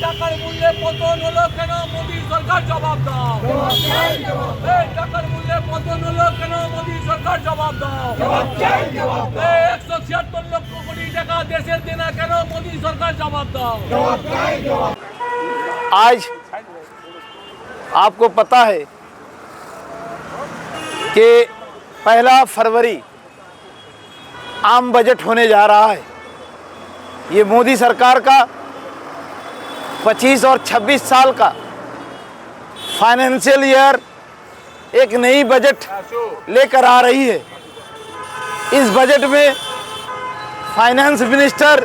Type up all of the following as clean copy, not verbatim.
টাকার মূল্যে পতন হলো কেন? মোদী সরকার জবাব দাও। টাকার মূল্যে পতন হলো কেন? মোদী সরকার জবাব দাও। 176 লক্ষ কোটি টাকা দেশের দেনা কেন? মোদী সরকার জবাব দাও। आज आपको पता है कि 1 फरवरी आम बजट होने जा रहा है। ये मोदी सरकार का 25 और 26 साल का फाइनेंशियल ईयर एक नई बजट लेकर आ रही है। इस बजट में फाइनेंस मिनिस्टर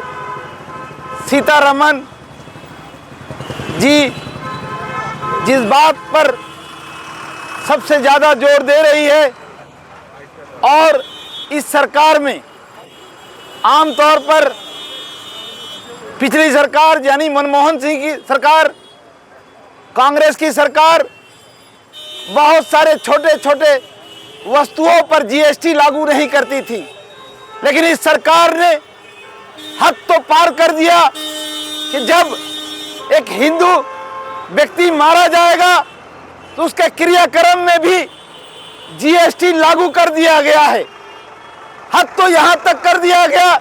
सीतारमण जी जिस बात पर सबसे ज़्यादा जोर दे रही है, और इस सरकार में आमतौर पर पिछली सरकार यानी मनमोहन सिंह की सरकार, कांग्रेस की सरकार बहुत सारे छोटे छोटे वस्तुओं पर जीएसटी लागू नहीं करती थी, लेकिन इस सरकार ने हद तो पार कर दिया कि जब एक हिंदू व्यक्ति मारा जाएगा तो उसके क्रियाक्रम में भी जीएसटी लागू कर दिया गया है। हद तो यहाँ तक कर दिया गया,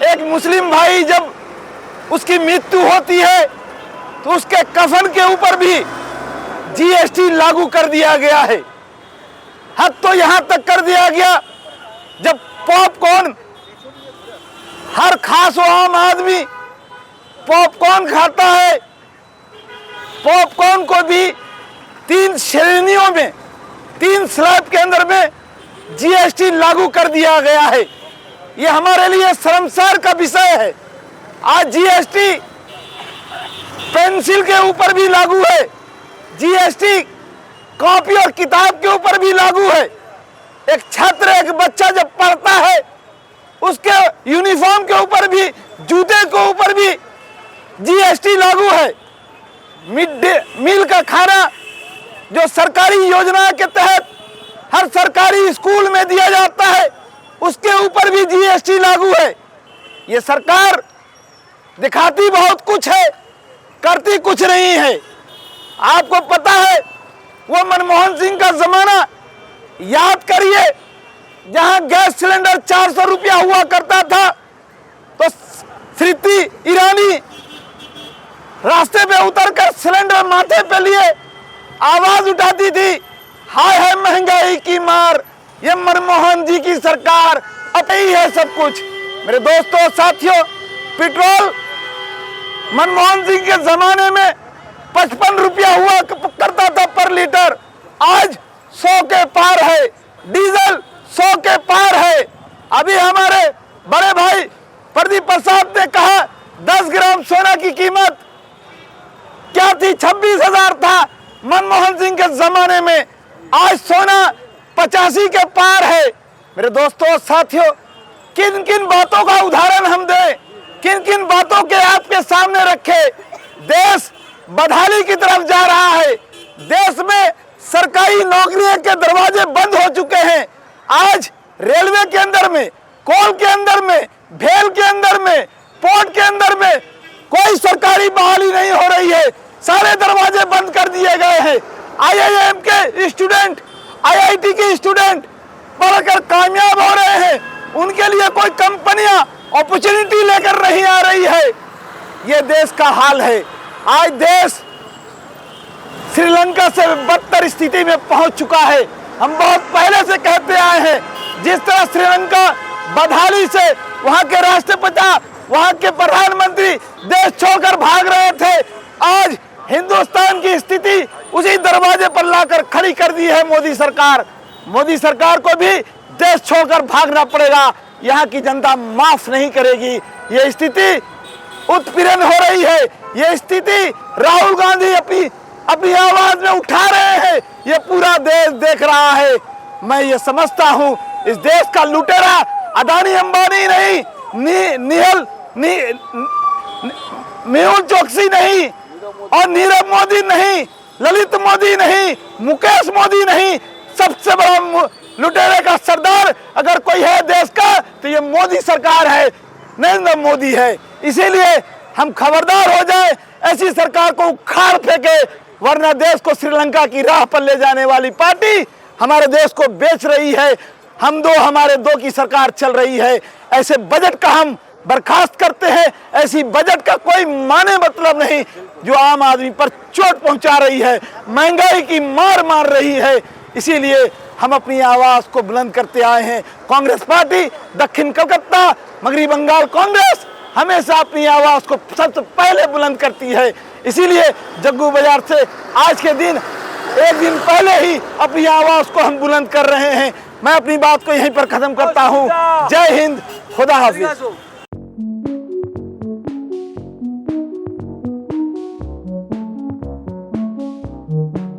एक मुस्लिम भाई जब उसकी मृत्यु होती है तो उसके कफन के ऊपर भी जीएसटी लागू कर दिया गया है। हद तो यहाँ तक कर दिया गया, जब पॉपकॉर्न, हर खास व आम आदमी पॉपकॉर्न खाता है, पॉपकॉर्न को भी 3 श्रेणियों में, 3 स्लैब के अंदर में जीएसटी लागू कर दिया गया है। ये हमारे लिए शर्मसार का विषय है। आज जीएसटी पेंसिल के ऊपर भी लागू है, जीएसटी कॉपी और किताब के ऊपर भी लागू है। एक छात्र, एक बच्चा जब पढ़ता है उसके यूनिफॉर्म के ऊपर भी, जूते के ऊपर भी जीएसटी लागू है। मिड डे मील का खाना जो सरकारी योजना के तहत हर सरकारी स्कूल में दिया जाता है, उसके ऊपर भी जीएसटी लागू है। ये सरकार दिखाती बहुत कुछ है, करती कुछ नहीं है। आपको पता है वो मनमोहन सिंह का जमाना याद करिए, जहां गैस सिलेंडर 400 रुपया हुआ करता था तो स्मृति ईरानी रास्ते पे उतरकर सिलेंडर माथे पे लिए आवाज उठाती थी, हाय है महंगाई की मार, ये मनमोहन जी की सरकार, अब यही है सब कुछ। मेरे दोस्तों, साथियों, पेट्रोल मनमोहन सिंह के जमाने में 55 रुपया हुआ करता था पर लीटर, आज 100 के पार है। डीजल 100 के पार है। अभी हमारे बड़े भाई प्रदीप प्रसाद ने कहा 10 ग्राम सोना की कीमत क्या थी? 26,000 था मनमोहन सिंह के जमाने में, आज सोना 85 के पार है। मेरे दोस्तों, साथियों, किन किन बातों का उदाहरण हम दें, किन किन बातों के आपके सामने रखे? देश बदहाली की तरफ जा रहा है। देश में सरकारी नौकरियों के दरवाजे बंद हो चुके हैं। आज रेलवे के अंदर में, कोल के अंदर में, भेल के अंदर में, पोर्ट के अंदर में कोई सरकारी बहाली नहीं हो रही है। सारे दरवाजे बंद कर दिए गए हैं। आईआईएम के स्टूडेंट, आईआईटी के स्टूडेंट पढ़कर कामयाब हो रहे हैं, उनके लिए कोई कंपनियां अपॉर्चुनिटी लेकर नहीं आ रही है। ये देश का हाल है। आज देश श्रीलंका से बदतर स्थिति में पहुंच चुका है। हम बहुत पहले से कहते आए हैं, जिस तरह श्रीलंका बदहाली से वहां के राष्ट्रपिता, वहां के प्रधानमंत्री देश छोड़कर भाग रहे थे, आज हिंदुस्तान की स्थिति उसी दरवाजे पर लाकर खड़ी कर दी है मोदी सरकार। मोदी सरकार को भी देश छोड़कर भागना पड़ेगा। यहाँ की जनता माफ नहीं करेगी। ये स्थिति उत्पीड़न हो रही है। ये स्थिति राहुल गांधी अपनी आवाज में उठा रहे हैं। ये पूरा देश देख रहा है। मैं ये समझता हूँ इस देश का लुटेरा अदानी अंबानी नहीं, निहल मेहुल चोकसी नहीं और नीरव मोदी नहीं, ललित मोदी नहीं, मुकेश मोदी नहीं, सबसे बड़ा लुटेरे का सरदार अगर कोई है देश का तो ये मोदी सरकार है, नरेंद्र मोदी है। इसीलिए हम खबरदार हो जाए, ऐसी सरकार को उखाड़ फेंके, वरना देश को श्रीलंका की राह पर ले जाने वाली पार्टी हमारे देश को बेच रही है। हम दो हमारे दो की सरकार चल रही है। ऐसे बजट का हम बर्खास्त करते हैं। ऐसी बजट का कोई माने मतलब नहीं जो आम आदमी पर चोट पहुंचा रही है, महंगाई की मार मार रही है। इसीलिए हम अपनी आवाज को बुलंद करते आए हैं। कांग्रेस पार्टी, दक्षिण कलकत्ता, मगरी बंगाल कांग्रेस हमेशा अपनी आवाज को सबसे पहले बुलंद करती है। इसीलिए जग्गू बाजार से आज के दिन एक दिन पहले ही अपनी आवाज को हम बुलंद कर रहे हैं। मैं अपनी बात को यहीं पर खत्म करता हूं। जय हिंद, खुदा हाफिज।